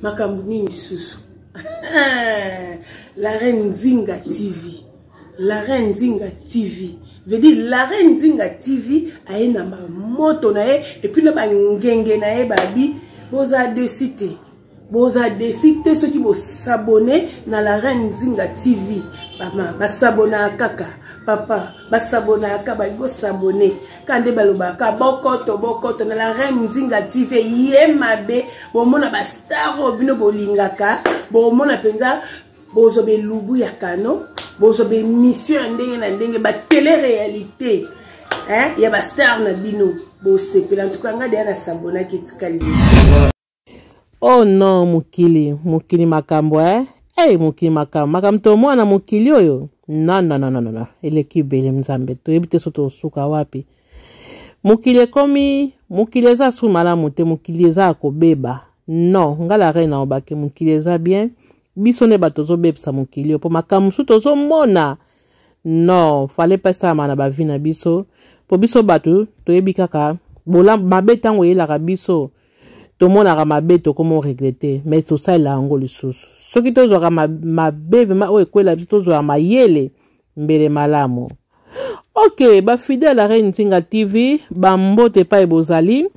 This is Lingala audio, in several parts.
Makambuni susu. La Reine Zinga TV. La Reine Zinga TV. Je dis la Reine Zinga TV a une moto nae et puis le bangenge nae babi boza de cité. Boza de cité ceux qui vont s'abonner dans la Reine Zinga TV. Maman, ba s'abonner à kaka. Papa, ba s'abonner à kaka, ba s'abonner. Kande balobaka bokoto na la Reine Zinga TV yemabe bo mona ba star bino bolingaka bo mona penza bozo be lubu ya kano bozo be mission ndenge na ndenge ba télé-réalité hein ya ba star na bino bo sepela en tout cas ngade na sabona kitikali. Oh non mukili makambo hey mukili makambo to mwana mukili oyo non eleki bele mzambe to ebite soto suka wapi mukili komi mukili za su malamu te mukili za kobeba non ngala reina obake mukili za bien biso ne batozo bebsa mukili po makamu su tozo mona non fallait pas ça mana ba vina biso po biso batu to yebi kaka bola mabeta ngo yela biso to mona ka mabeto komo regretter mais tout ça la ngo lisusu soki tozo ka mabeve ma o ekwela biso tozo ma yele mbele malamu. Ok, ba fidèle la Reine Zinga TV, ba mbote pa ebozali,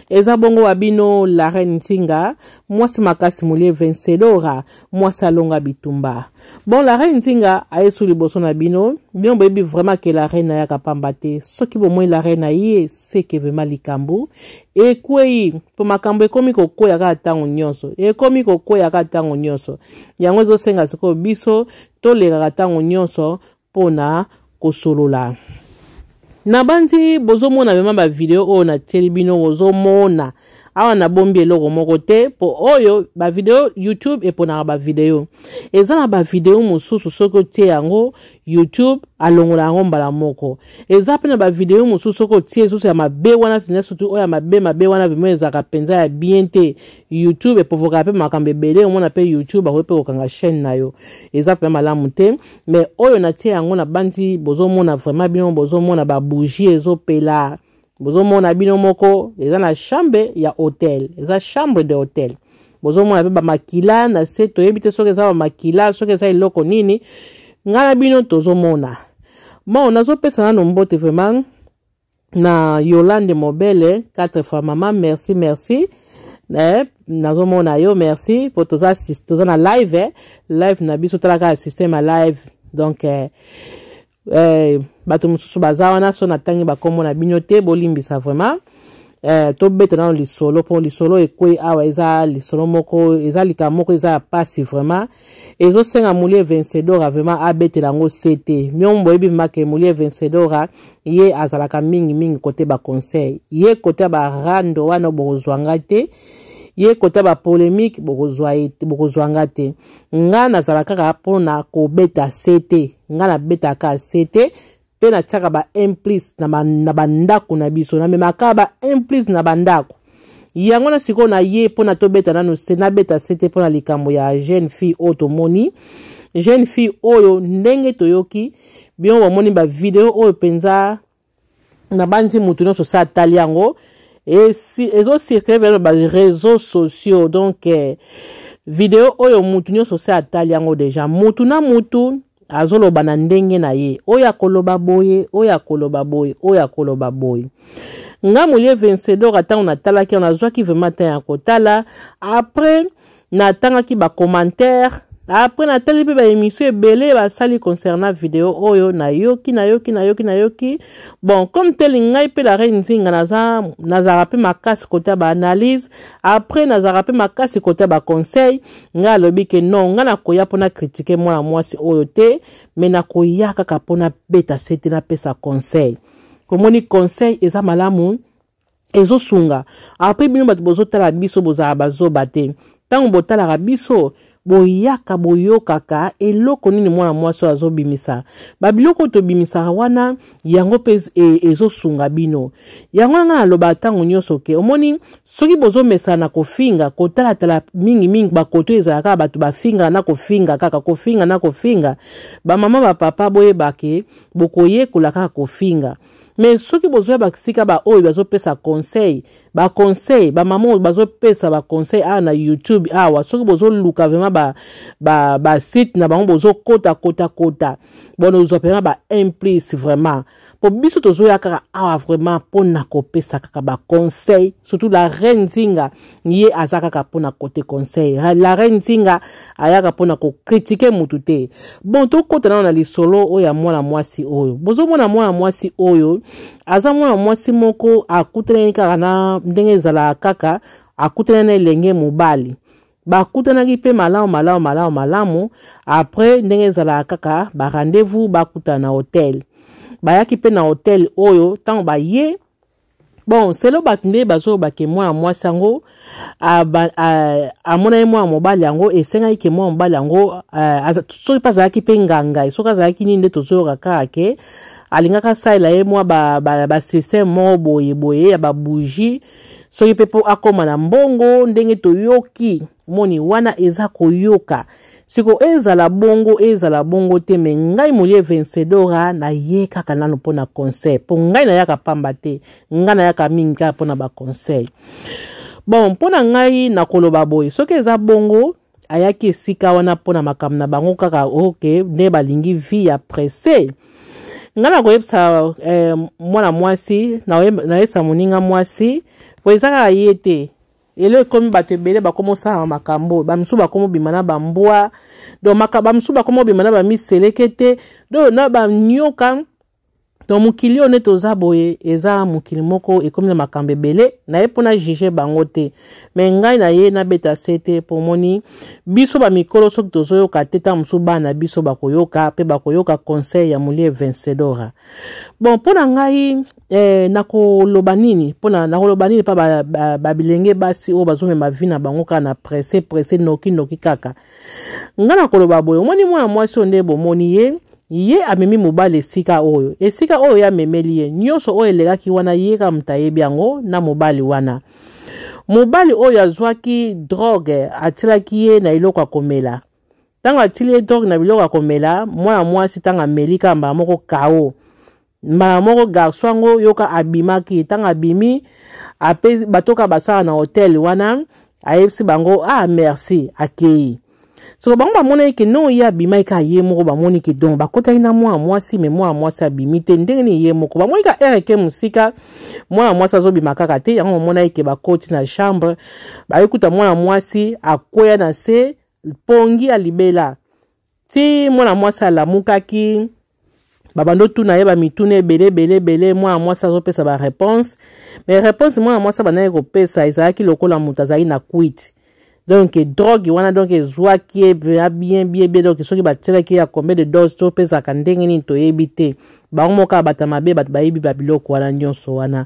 eza bongo wabino la Reine Zinga, moi c'est makasi moulie Vencedora, moi salonga bitumba. Bon, la Reine Zinga a sous le boson abino, bien baby vraiment que la Reine ya kapambate, ce qui bon la Reine aye, c'est que vraiment likambu, et kwei, po makambo ekomi ko ya ka tango nyonso, ekomi ko ya ka tango nyonso, yango zo senga siko biso, to le ka tango nyonso, pona kosolola. Na bandi bozo mona bema ba video o na telebino bozo mona awa na bombi eloko moko te po oyo ba video YouTube e pona ba video eza na ba video mususu soko tie yango YouTube alongola yango mbala moko eza pena ba video mususu soko tie susu ya mabe wana fina sutu oya mabe wana bimeza ka penza ya bien te YouTube e povoka pe makambe bele mona pe YouTube akope kokanga chaîne na yo eza pena malamu te mais oyo na tie yango na bandi bozo mona vraiment bien bozo mona ba bougie ezo pela bozo mona bino moko eza na chambre ya hôtel eza chambre de hôtel bozo mona ba makila na seto ebite soke eza ba makila soke eza iloko nini ngana bino tozo mona bon nazo pesa na mbote vraiment na Yolande Mobele 4 fois maman merci nazo mona yo merci pour toza na live live na biso talaka système à live donc bato mususu bazawana so na tangi bakombo na bino te bolimbisa vraiment to beta na lisolo po lisolo ekwe awa eza lisolo moko eza likamoko eza pasi vraiment ezo senga mulie Vencedora vraiment abetela ngo CT myombo ebi make mulie Vencedora ye azalaka mingi côté ba conseil ye côté ba rando wana bozwanga te ye côté ba polémique bokozwanga te nga nazalaka ka pona ko beta CT nga na beta ka CT pe na tsaka ba implice na bandako na biso na memaka ba implice na bandako yango na siko na ye pona to beta nanu se na beta CT pona likambo ya jeune fille automoni jeune fille oyo ndenge toyoki bien wamoni ba video oyo penza na banzi mutu no so sa taliango et si ezo circuler vers les réseaux sociaux donc vidéo oyo mutu nyo so sa taliango déjà mutu na mutu azolo bana ndenge na ye oya koloba boye nga mulie Vencedora tango na tala ki on azwa ki vraiment ta ya kotala après na tanga ki ba commentaire après na tali pe ba émission ebele ba sali concernant vidéo oyo na yoki bon comme tel ngai pe la Reine Zinga nazara pe makasi côté ba analyse après nazara pe makasi côté ba conseil nga lobi ke non nga na koya pona critiquer moi mwasi oyo te mais na koya kaka pona beta sete na pesa conseil komoni conseil eza malamu ezo sunga après bino bato bozo tala biso bozara bazoba te tango botala biso boyaka boyokaka eloko nini mwana mwasi azobimisa babiloko to bimisa wana yango pez ezo sunga bino yango nga na loba tango nyoso ke omoni soki bozo mesana kofinga kotala tala mingi bakoto ezalaka bato bafinga na kofinga kaka kofinga ba mama ba papa boye bake bokoye kulaka kofinga mais soki bozoya basika ba oyo bazopesa conseil ba maman bazopesa ba conseil na YouTube awa soki bozoluka vraiment ba site na bango bozokota kota bon ozopema ba implice vraiment po biso tozoya kaka awa vraiment pona kopesa kaka ba conseil surtout la reine Nzinga ye azaka kaka pona côté conseil la reine Nzinga ayaka pona ko critiquer mutu te bon to kota na lisolo oyo ya mwana mwasi oyo bozo mwana mwana mwasi oyo aza mwana mwasi moko akutana kaka na ndenge ezala kaka akutana na elenge mobali bakutanaki pe malamu après ndenge ezala kaka ba rendez-vous bakutana na hotel bayaki pe na hotel oyo tango baye bon selo batunde bazo bake mwana mwasi yango amona ye mwana mobali yango esengaki ke mwana mobali yango soki mpe azalaki mpe nganga soki azalaki nini nde tozoyoka kaka ke alingaka salela ye mwa basysteme moko boye ya babougie soki mpe po akoma na mbongo ndenge toyoki moni wana eza koyoka siko ezala bongo te me ngai molie vencedora na ye kaka nano pona conseil po ngai na yaka pamba te ngai na yaka mingi kaka pona ba conseil bon pona ngai na koloba boy soki eza bongo ayaki esika wana pona makambo na bango kaka okay nde balingi vie ya presse ngai na koyebisa mwana mwasi na yesa moninga mwasi po eza kaka ye te ele ekomi bato ebele bakomosala makambo bamisu bakomo bima na bambwa do bamisu bakomo bima na bamiseleke te do na banyoka do mokili oyo nde toza boye eza mokili moko ekomi na makambo ebele na ye mpona juge bango te me ngai na ye nabeta se te po moni biso bamikolo soki tozoyoka te ta mosu bana biso bakoyoka mpe bakoyoka conseil ya molie vencedora bon mpona ngai nakoloba nini mpa babilenge basi oyo bazomema vi na bango kaka na presse noki kaka ngai nakoloba boye omoni mwana mwasi oyo nde bomoni ye amemi mobali esika oyo ya memeli ye nyonso oyo elekaki wana ye ka mutayebi yango na mobali wana mobali oyo azwaki drogue atilaki ye na eloko ya komela ntango atili ye drogue na biloko ya komela mwana mwasi ntango ameli ka mbala moko kao mbala moko garso yango yoka abimaki ntango abimi ape batoka basala na hotel wana ayebisi bango merci akei so bango bamona ke non ya bima ka ye moko bamoni ke donc bakota ina mwa mwasi me mwa mwasi abimi te ndenge ni ye moko bamoni ka RK musika mwa mwasi azobima kaka te yango mona ke bakoti na chambre bayekuta mwa mwasi akoya na se pongi alibela ti mwa mwasi alamukaki babando tuna ye ba mitune bele mwa mwasi azopesa ba réponse mais réponse mwa mwasi banaye kopesa ezalaki lokola mutu azali na quit donc drogue wana donc ezwaki bien donc soki batilaki ya combien de doses to pesa ka ndenge nini toyebi te bango moka bata mabe bato bayebi babiloko wana nyonso wana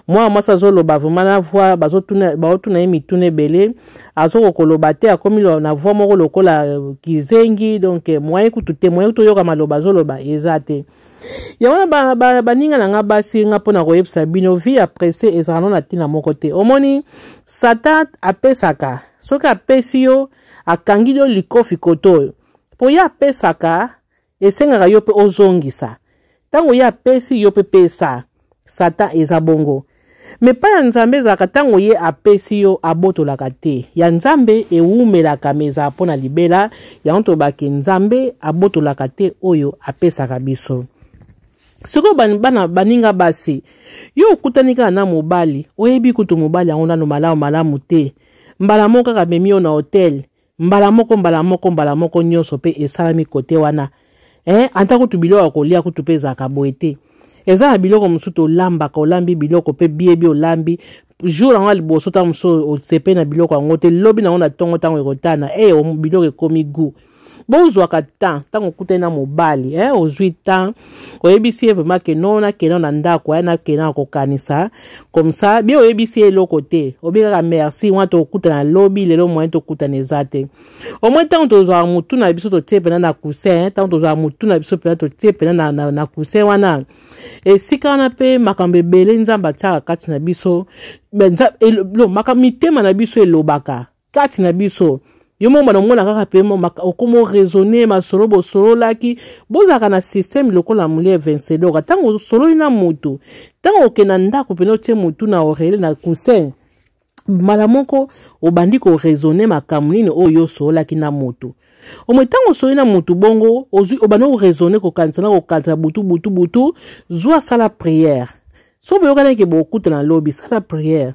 mwa mwasi azoloba vraiment na voix bazotuna ye mitune ebele azokokoloba te akomi na voix moko lokola kizengi donc moyen kutu te moyen toyoka maloba azoloba eza te yango baninga na nga basi nga mpona koyebisa bino vie ya presse ezala no na ntina moko te omoni satan apesaka soki apesi yo akangi yo likofi koto oyo po ye apesaka esengaka yo mpe ozongisa ntango ye apesi yo mpe pesa satan eza bongo me pa ya nzambe ezalaka ntango ye apesi yo abotolaka te ya nzambe ewumelaka me ezala mpo na libela yango tobaki nzambe abotolaka te oyo apesaka biso siko bana baninga basi yo okutani kaka na mobali oyebi kutu mobali yango nano malamu te mbala moko kaka memi yo na hotel mbala moko nyonso pe esalami kote wana anta kutu biloko kolia kutu pe ezalaka boye te eza na biloko mosusu olambaka olambi biloko pe biebi olambi jour yango liboso ta mosusu osepe na biloko yango te lobi nango na ntongo ntango ekotana biloko ekomi gu bozwaka temps ntango okutani na mobali ozwi temps oyebisi ye vraiment ke non nakenda na ndako nakenda kokanisa comme ça bien oyebisi ye eloko te obikaka merci wana tokutana lobi lelo moyen tokutana eza te au moins ntango tozwaka mutu na biso totie pena na coussin ntango tozwaka mutu na biso pena totie pena na coussin wana esika wana mpe makambo ebele nzambe atiaka kati na biso mitema na biso elobaka kati na biso yo mo bana mona kaka pe mo okomo raisonner ma solo bo solo laki bozaka na système lokola mulie vencedor tango solo ina mutu tango okena ndako pe no tie mutu na oreille na coussin mala moko obandi ko raisonner makambo nini oyo solo laki na mutu omwe tango solo ina mutu bongo ozwi obano raisonner ko kanisa butu zwa sala prière so boyokana ke bokuta na lobi sala prière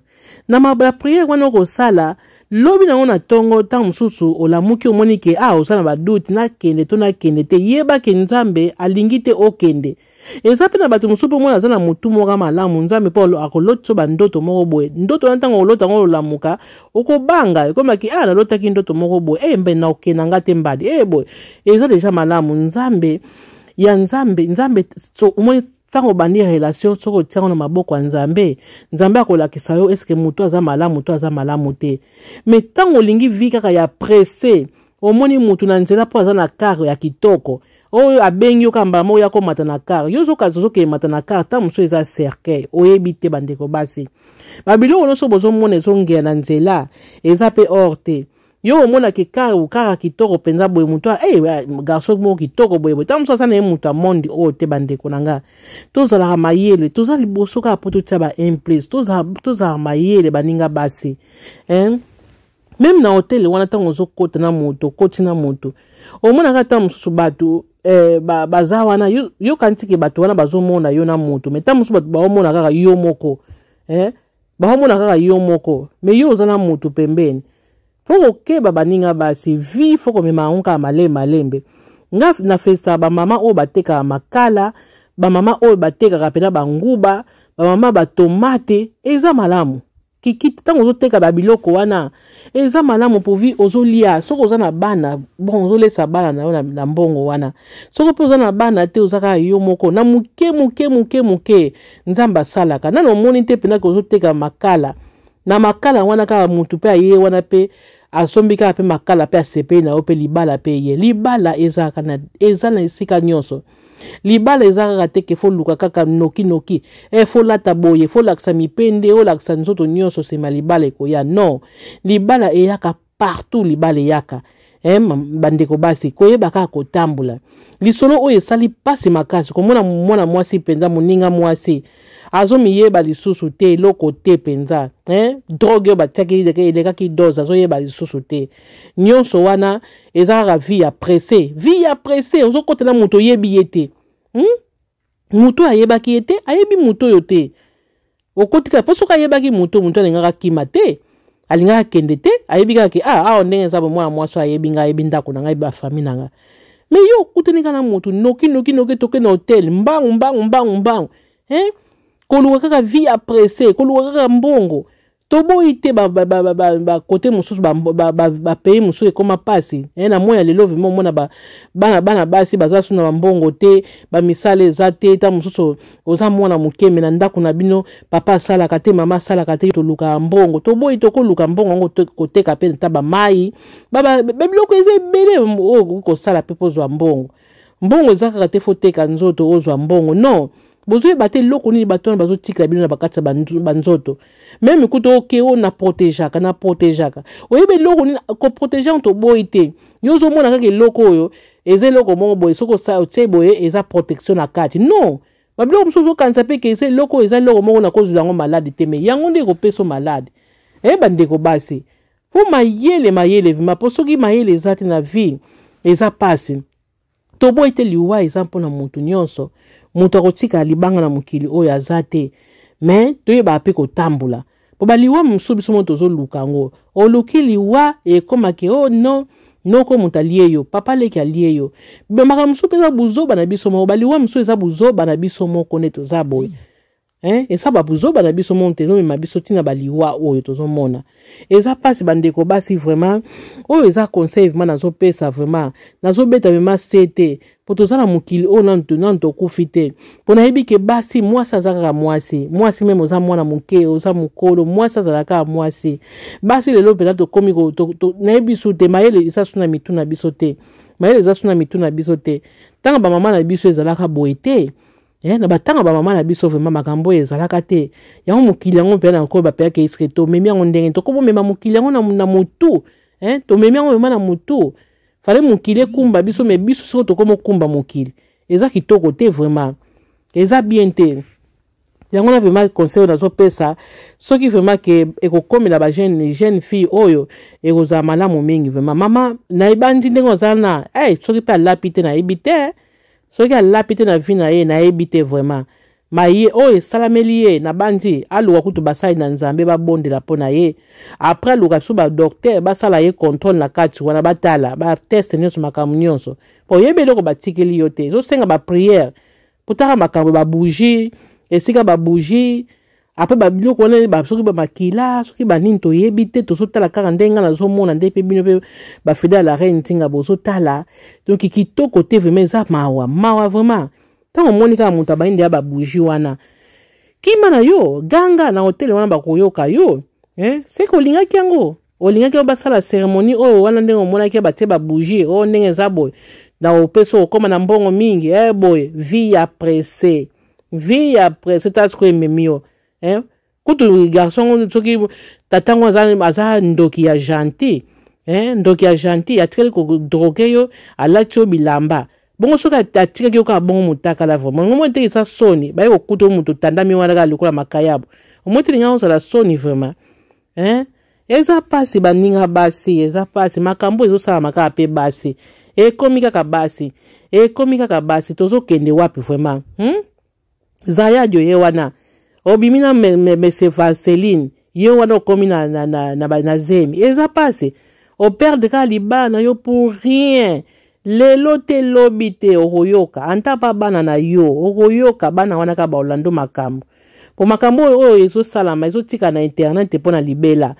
na mabla prière wana ko sala lobi na ona tongo tango mususu olamuki omoni ke osala baduti na kende to na kende te yeba ke nzambe alingi te okende eza pe na bato mususu mona aza na mutu moko malamu nzambe po akoloti so bandoto moko boye ndoto na ntango olota ngo olamuka okobanga ekomaki nalotaki ndoto moko boye mbe na okenda nga te mbadi boye eza deja malamu nzambe so omoni tango bandi relation soko tiango na maboko ya nzambe akolakisa yo eske mutu aza malamu te mais tango olingi vi kaka ya pressé omoni mutu na nzela po aza na kar ya kitoko oyo abengi yo kamba mo ya komata na kar yo zoke mata na kar ta muso eza cercueil oyebi te bandeko basi babilo ono so bozomona ezongea na nzela eza pe orte yo omona ke kara kitoko penza boye mutu garçon mo kitoko boye ta muso sana mutu a monde o te bandeko nanga tozala mayele tozali liboso ka poto taba en place tozala mayele baninga basi même na hotel wana tango zokota na moto koti na moto omona kata mususu bato baza wana yo kantike bato wana bazomona yo na moto mais ta mususu bato baomona kaka yo moko baomona kaka yo moko mais yo oza na moto pembeni poko keba baninga basi vi foko mema onka malembe nga na festa ba mama o bateka makala ba mama o bateka kapena banguba ba mama ba tomate eza malamu kikiti tango ozoteka babiloko wana eza malamu povi ozolia soko oza na bana bon ozolesa bana na yo na mbongo wana soko pe oza na bana te ozaka yo moko na muke nzamba salaka nano moni te pena ko ozoteka makala na makala wana ka mutu pe aye wana pe asombika pe makala pe asepe na yo pe libala pe ye libala eza na esika nyonso libala ezaka te ke fo luka kaka noki fo lata boye fo lakisa mipende o lakisa nzoto nyonso sema libala ekoya non libala eyaka partout libala eyaka bandeko basi koyeba kaka kotambola lisolo oyo esali pasi makasi komona mwana mwasi penza moninga mwasi azomiyeba lisusu te eloko te penza drogue batiaki elekaki dose azoyeba lisusu te nyonso wana ezaka vie ya pressé ozokotela moto oyebi ye te moto ayebaki ye te ayebi moto oyo te okotika po soki ayebaki moto alingaka kima te alingaka kende te ayebi kaka awa ndenge eza bomwana mwasi ayebi nga ayebi ndako na ngai bafami na nga mais yo okutenika na moto noki toke na hotel mbangu koluka kaka vie ya pressé koluka kaka mbongo toboyi te kote mosusu bapaye mosusu ekoma pasi na moya lelo vimo mona bana basi baza su na bambongo te bamisala eza te ta mosusu oza mwana mokeme na ndako na bino papa asalaka te mama asalaka te toluka mbongo toboyi tokoluka mbongo yango koteka pe ta bamai babiloko eza ebele kosala pe pozwa mbongo eza kaka te foteka nzoto ozwa mbongo non bozoye bate loko nini bato wana bazotikala bino na bakati banzoto même kuto okeo na protégeaka oyebe loko nini ko protéger to boyi te yo zomona kaka loko oyo eza loko moko boye soko sa otie boye eza protection na kati non babiloko mosusu okanisa pe ke eza loko loko moko na kozula yango malade te mais yango nde ekopeso malade bandeko basi fo mayele vima po soki mayele eza te na vie eza pasi toboyi te liwa eza mpona motu nyonso moto akotika libanga na mokili oyo aza te mais toyeba pe kotambola po baliwa mosusu biso moto ozoluka yango oluki liwa ekomaki non noko moto alie yo papa leki alie yo makambo mosusu mpe eza buzoba na biso moko baliwa mosusu eza buzoba na biso moko nde toza boye esa babuzoba na biso moko tezomema biso ntina baliwa oyo tozomona eza pasi bandeko basi vraiment oyo eza conseil vraiment nazopesa vraiment nazobeta vraiment sete po toza na mokili oyo nanu tokufi te mpo nayebi ke basi mwasi aza kaka mwasi meme oza mwana moke oza mokolo mwasi azalaka mwasi basi lelo mpena tokomi nayebi su te mayele eza su na mitu na biso te ntango bamama na biso ezalaka boye te na batanga bamama na biso vraiment makambo ezalaka te yango mokili yango mpena nkoyo bapeyaka eske tomemi yango ndenge tokobomema mokili yango na motu hein to memi yango mema na moto fallait mokili kumba biso mais biso siko to komo kumba mokili eza kitoko te vraiment eza bien te yango na vraiment conseil nazo pesa soki vraiment ke ekokomela ba jeune fille oyo ekoza malamu mingi vraiment mama na ibandi ndengo zana soki pa lapite na ebite soki alapite na vie na ye na ebite vraiment maye oyo salameli ye na bandi aluka kutu basali na nzambe babondela po na ye après aluka biso ba docteur basala ye contrôle na kati wana batala ba test nyonso makambo nyonso po yebele ko batikeli yo te ezosenga ba prière potaka makambo ba bougie esika ba bougie après ba biloko wana soki ba makila soki ba nini toyebi te tozotala kaka ndenga nazomona nde pe bino pe ba fidèle la reine tinga bozotala donc kitoko te vraiment eza mawa vraiment tango moni kaka moto abayinde ya ba bougie wana kima na yo ganga na hotel wana bakoyoka yo seko olingaki yango olingaki yo basala cérémonie oyo wana ndenge omonaki batie ba bougie oyo ndenge eza boye na opeso okoma na mbongo mingi boye vie ya presse tasiko ememi yo kutu garçon soki tatango aza ndoki ya gentil atikali kodroge yo alati yo bilamba bongo soki atikaki yo kaka bongo motakala vraiment omoi te eza soni baye kokuta yo moto tandami wana kaka lokola makayabo omoi te linga ozala soni vraiment eza pasi baninga basi eza pasi makambo ezosala makaka pe basi ekomi kaka basi tozokende wapi vraiment Zayadio ye wana obimina mese Vaseline ye wana okomi na zemi eza pase o perdre ka libana yo pour rien lelo te lobi te okoyoka anta pa bana na yo okoyoka bana wana ka ba Orlando makambo po makambo oyo ezosalama ezotika na internet mpo na libela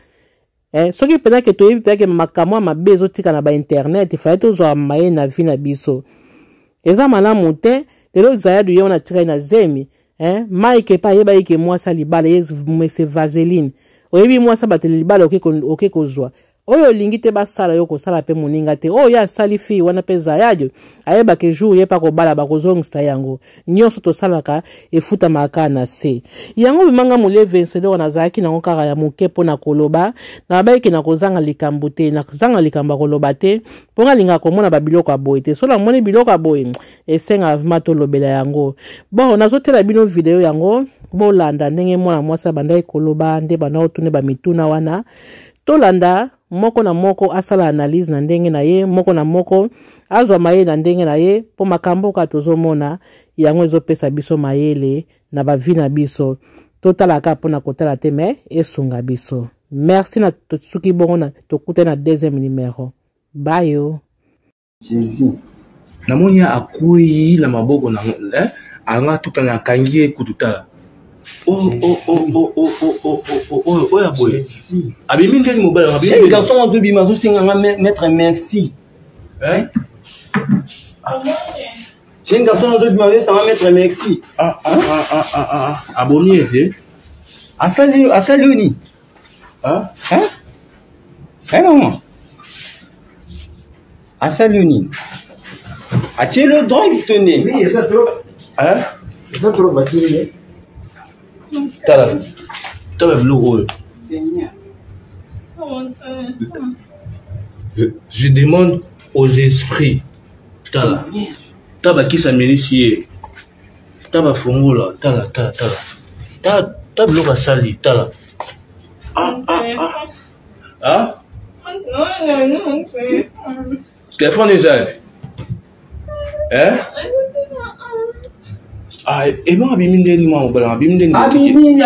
soki pena ke toyebi pena ke makambo mabe ezotika na ba internet fallait tozwa maye na vie na biso eza malamu te lelo Zayadio ye wana tika na zemi Mike pa yeba yike mwasa libala yes mese Vaseline oyebi mwasa bateli libala oke kozwa oyo lingite basala yo kosala pe moninga te oyo ya sali fi wana pe Zayadio ayeba ke jour ye pa ko bala bakozongsta yango nyonso to salaka efuta maka na se yango bimanga mole vencedor na zaki na okara ya moke pona koloba na bayike na kozanga likambo te na kozanga likamba koloba te ponga linga komona babiloko aboye te so la moni biloko aboye esenga mato lobela yango bon nazotela bino video yango bolanda ndenge mwana mwasa banda koloba nde bana otune ba mituna wana tolanda moko na moko asala analyse na ndenge na ye moko na moko azwa maye na ndenge na ye po makambo ka tozomona yango ezopesa biso mayele na bavi na biso totalaka pona kotala te me esunga biso merci na totsuki bongo na tokute na deuxième numéro bye yo Jésus namoni akuyi la maboko na anga tutana kangie kututala ya boye abimi ndeni mobile abimi c'est garçon ozubi mazu singa maître merci c'est un garçon ozubi mazu singa maître merci abomi ete asali uni non asali uni atie le droit tenez oui ça trop battu Tala biloko. Seigneur. Je demande aux esprits. Taba qui s'amélicie. Taba fongola. Tala. Biloko sali. Tala. Téléphone est et bon abimi ndeni mwa obala abimi ndeni abimi ndeni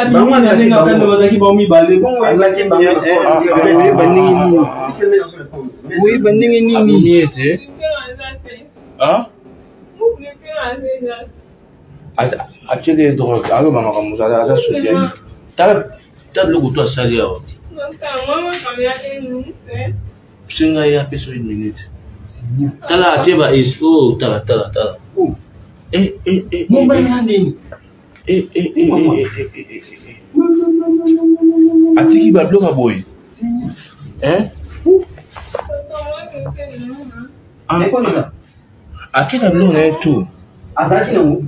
kando bazaki ba mi bale bon oui bandingi nini abimi ete achele drogue alo mama kamuza ada sodia ta loko to asali yawo singa ya peso 1 minute tala atieba isko tala mon bali nani atiki ba bloka boy akina bloka na tu azaki na mu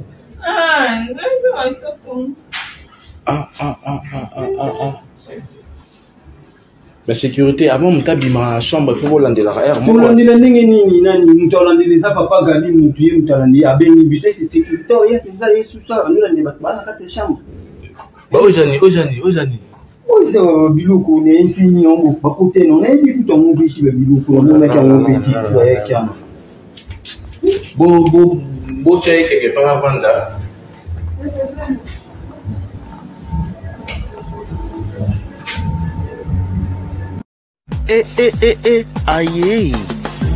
La sécurité, avant, on t'a ma chambre, il faut l'enlever l'arrière. Pour l'enlever nini, nani, nous l'enlever ça, papa, gali, nous tuer, nous l'enlever, à béni, c'est sécurité, il y a des allées sous ça, nous l'enlever, bah, dans la chambre. Bah, Ojani. Oui, c'est biloko, on est infini, on va pas côté, on est du tout en mobile, biloko, on est en mobile, tu vois, il y a Beau, tu as quelque part avant là. Aye,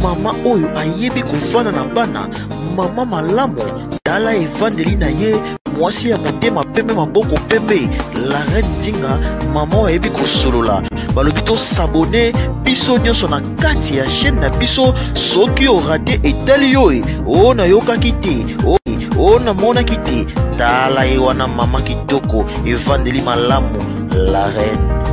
mama oyo ayebi kofana na bana, mama malamu, tala evandeli na ye, mwasi ya motema pembe maboko pembe, la reine Dinga, mama oyo ayebi kosolola, balobi to s'abonner, biso nyonso na kati ya chaîne na biso, soki o raté etali yo e, o na yokaki te, o na monaki te, tala ye wana mama kitoko, evandeli malamu, la reine